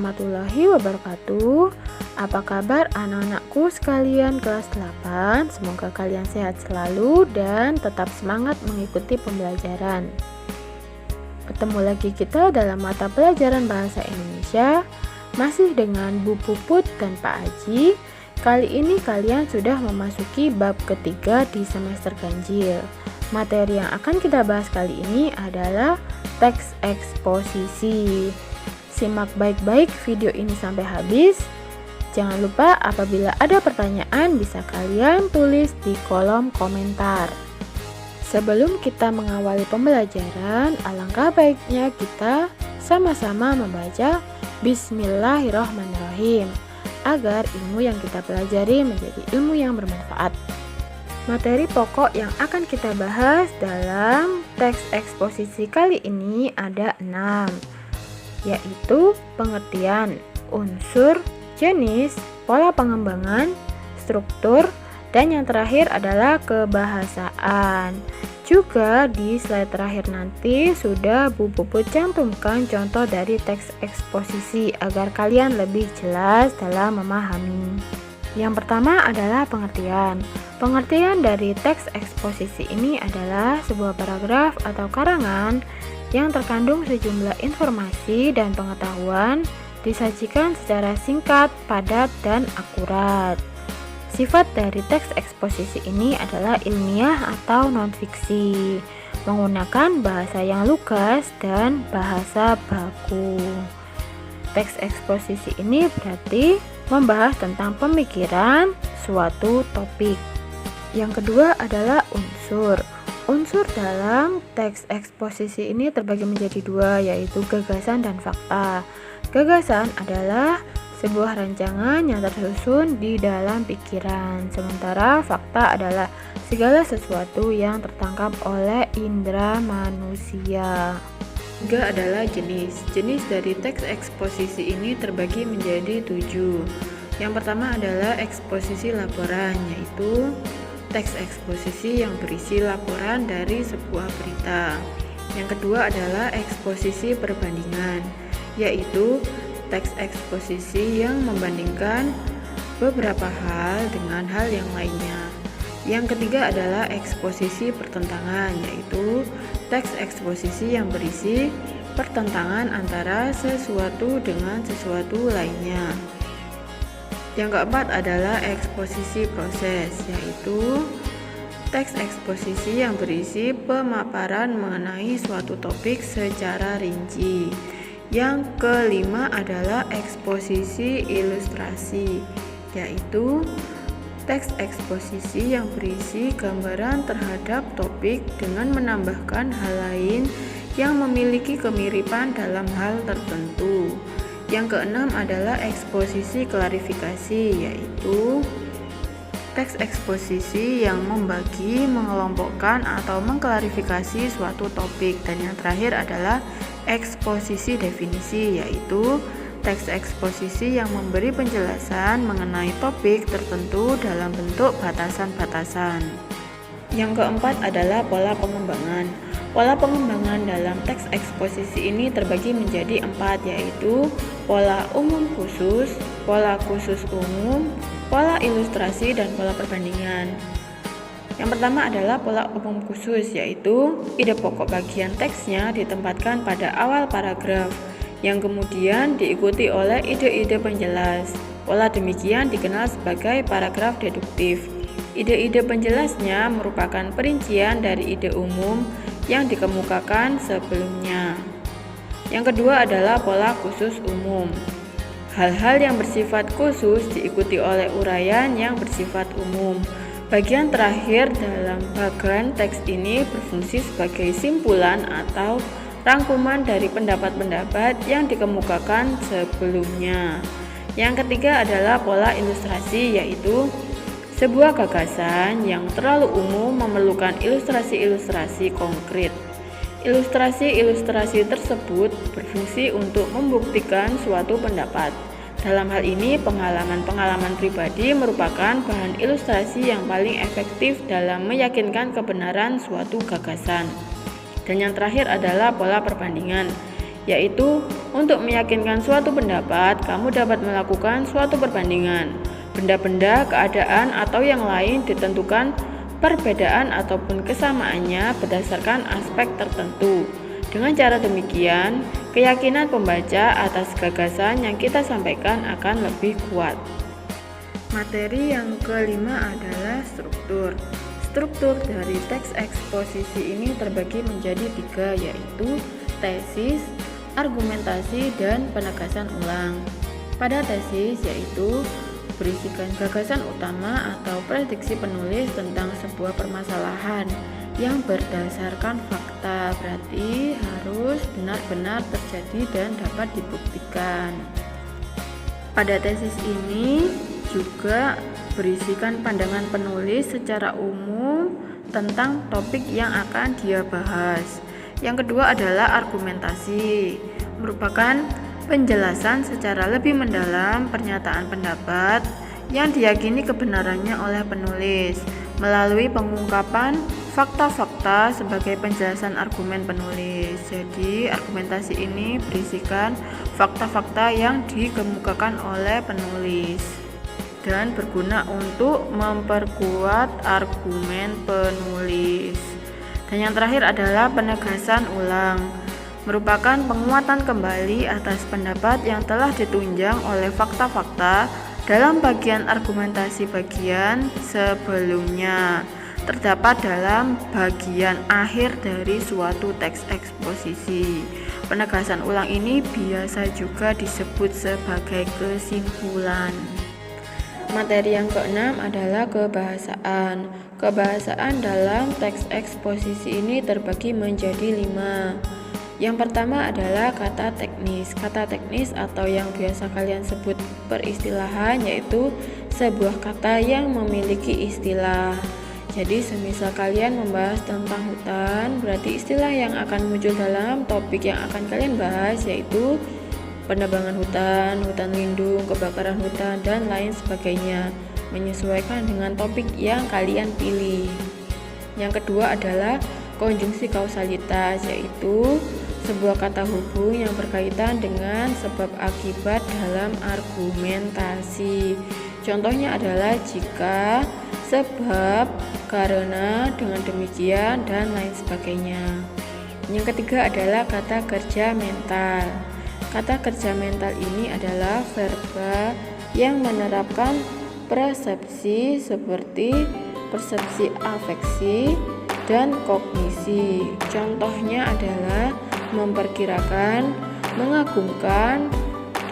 warahmatullahi wabarakatuh. Apa kabar anak-anakku sekalian kelas 8? Semoga kalian sehat selalu dan tetap semangat mengikuti pembelajaran. Ketemu lagi kita dalam mata pelajaran Bahasa Indonesia, masih dengan Bu Puput dan Pak Aji. Kali ini kalian sudah memasuki bab ketiga di semester ganjil. Materi yang akan kita bahas kali ini adalah teks eksposisi. Simak baik-baik video ini sampai habis. Jangan lupa apabila ada pertanyaan bisa kalian tulis di kolom komentar. Sebelum kita mengawali pembelajaran, alangkah baiknya kita sama-sama membaca Bismillahirrahmanirrahim agar ilmu yang kita pelajari menjadi ilmu yang bermanfaat. Materi pokok yang akan kita bahas dalam teks eksposisi kali ini ada 6, yaitu pengertian, unsur, jenis, pola pengembangan, struktur, dan yang terakhir adalah kebahasaan. Juga di slide terakhir nanti sudah Bu Puput cantumkan contoh dari teks eksposisi agar kalian lebih jelas dalam memahami. Yang pertama adalah pengertian. Pengertian dari teks eksposisi ini adalah sebuah paragraf atau karangan yang terkandung sejumlah informasi dan pengetahuan disajikan secara singkat, padat, dan akurat. Sifat dari teks eksposisi ini adalah ilmiah atau non-fiksi, menggunakan bahasa yang lugas dan bahasa baku. Teks eksposisi ini berarti membahas tentang pemikiran suatu topik. Yang kedua adalah unsur. Unsur dalam teks eksposisi ini terbagi menjadi dua, yaitu gagasan dan fakta. Gagasan adalah sebuah rancangan yang tersusun di dalam pikiran, sementara fakta adalah segala sesuatu yang tertangkap oleh indera manusia. Tiga adalah jenis. Jenis dari teks eksposisi ini terbagi menjadi 7. Yang pertama adalah eksposisi laporan, yaitu teks eksposisi yang berisi laporan dari sebuah berita. Yang kedua adalah eksposisi perbandingan, yaitu teks eksposisi yang membandingkan beberapa hal dengan hal yang lainnya. Yang ketiga adalah eksposisi pertentangan, yaitu teks eksposisi yang berisi pertentangan antara sesuatu dengan sesuatu lainnya. Yang keempat adalah eksposisi proses, yaitu teks eksposisi yang berisi pemaparan mengenai suatu topik secara rinci. Yang kelima adalah eksposisi ilustrasi, yaitu teks eksposisi yang berisi gambaran terhadap topik dengan menambahkan hal lain yang memiliki kemiripan dalam hal tertentu. Yang keenam adalah eksposisi klarifikasi, yaitu teks eksposisi yang membagi, mengelompokkan, atau mengklarifikasi suatu topik. Dan yang terakhir adalah eksposisi definisi, yaitu teks eksposisi yang memberi penjelasan mengenai topik tertentu dalam bentuk batasan-batasan. Yang keempat adalah pola pengembangan. Pola pengembangan dalam teks eksposisi ini terbagi menjadi 4, yaitu pola umum khusus, pola khusus umum, pola ilustrasi, dan pola perbandingan. Yang pertama adalah pola umum khusus, yaitu ide pokok bagian teksnya ditempatkan pada awal paragraf, yang kemudian diikuti oleh ide-ide penjelas. Pola demikian dikenal sebagai paragraf deduktif. Ide-ide penjelasnya merupakan perincian dari ide umum yang dikemukakan sebelumnya. Yang kedua adalah pola khusus umum. Hal-hal yang bersifat khusus diikuti oleh uraian yang bersifat umum. Bagian terakhir dalam bagan teks ini berfungsi sebagai simpulan atau rangkuman dari pendapat-pendapat yang dikemukakan sebelumnya. Yang ketiga adalah pola ilustrasi, yaitu sebuah gagasan yang terlalu umum memerlukan ilustrasi-ilustrasi konkret. Ilustrasi-ilustrasi tersebut berfungsi untuk membuktikan suatu pendapat. Dalam hal ini, pengalaman-pengalaman pribadi merupakan bahan ilustrasi yang paling efektif dalam meyakinkan kebenaran suatu gagasan. Dan yang terakhir adalah pola perbandingan, yaitu untuk meyakinkan suatu pendapat, kamu dapat melakukan suatu perbandingan. Benda-benda, keadaan, atau yang lain ditentukan perbedaan ataupun kesamaannya berdasarkan aspek tertentu. Dengan cara demikian, keyakinan pembaca atas gagasan yang kita sampaikan akan lebih kuat. Materi yang kelima adalah struktur. Struktur dari teks eksposisi ini terbagi menjadi 3, yaitu tesis, argumentasi, dan penegasan ulang. Pada tesis yaitu berisikan gagasan utama atau prediksi penulis tentang sebuah permasalahan yang berdasarkan fakta, berarti harus benar-benar terjadi dan dapat dibuktikan. Pada tesis ini juga berisikan pandangan penulis secara umum tentang topik yang akan dia bahas. Yang kedua adalah argumentasi, merupakan penjelasan secara lebih mendalam pernyataan pendapat yang diyakini kebenarannya oleh penulis melalui pengungkapan fakta-fakta sebagai penjelasan argumen penulis. Jadi, argumentasi ini berisikan fakta-fakta yang dikemukakan oleh penulis dan berguna untuk memperkuat argumen penulis. Dan yang terakhir adalah penegasan ulang, merupakan penguatan kembali atas pendapat yang telah ditunjang oleh fakta-fakta dalam bagian argumentasi bagian sebelumnya, terdapat dalam bagian akhir dari suatu teks eksposisi. Penegasan ulang ini biasa juga disebut sebagai kesimpulan. Materi yang keenam adalah kebahasaan. Kebahasaan dalam teks eksposisi ini terbagi menjadi 5. Yang pertama adalah kata teknis. Kata teknis atau yang biasa kalian sebut peristilahan yaitu sebuah kata yang memiliki istilah. Jadi semisal kalian membahas tentang hutan, berarti istilah yang akan muncul dalam topik yang akan kalian bahas yaitu penebangan hutan, hutan lindung, kebakaran hutan, dan lain sebagainya, menyesuaikan dengan topik yang kalian pilih. Yang kedua adalah konjungsi kausalitas, yaitu sebuah kata hubung yang berkaitan dengan sebab akibat dalam argumentasi. Contohnya adalah jika, sebab, karena, dengan demikian, dan lain sebagainya. Yang ketiga adalah kata kerja mental. Kata kerja mental ini adalah verba yang menerapkan persepsi seperti persepsi afeksi dan kognisi. Contohnya adalah memperkirakan, mengagumkan,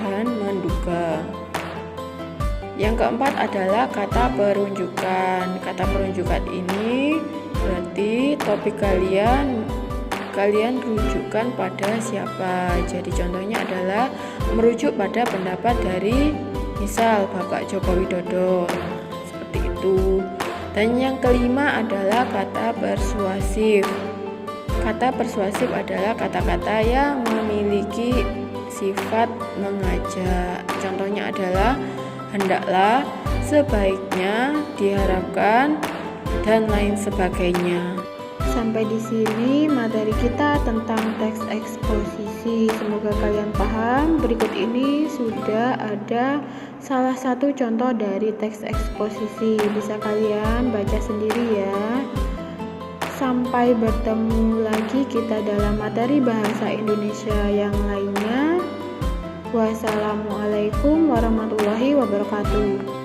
dan menduga. Yang keempat adalah kata perunjukan. Kata perunjukan ini berarti topik kalian rujukan pada siapa. Jadi contohnya adalah merujuk pada pendapat dari misal Bapak Joko Widodo, seperti itu. Dan yang kelima adalah kata persuasif. Kata persuasif adalah kata-kata yang memiliki sifat mengajak. Contohnya adalah hendaklah, sebaiknya, diharapkan, dan lain sebagainya. Sampai di sini materi kita tentang teks eksposisi. Semoga kalian paham. Berikut ini sudah ada salah satu contoh dari teks eksposisi. Bisa kalian baca sendiri ya. Sampai bertemu lagi kita dalam materi bahasa Indonesia yang lainnya. Wassalamualaikum warahmatullahi wabarakatuh.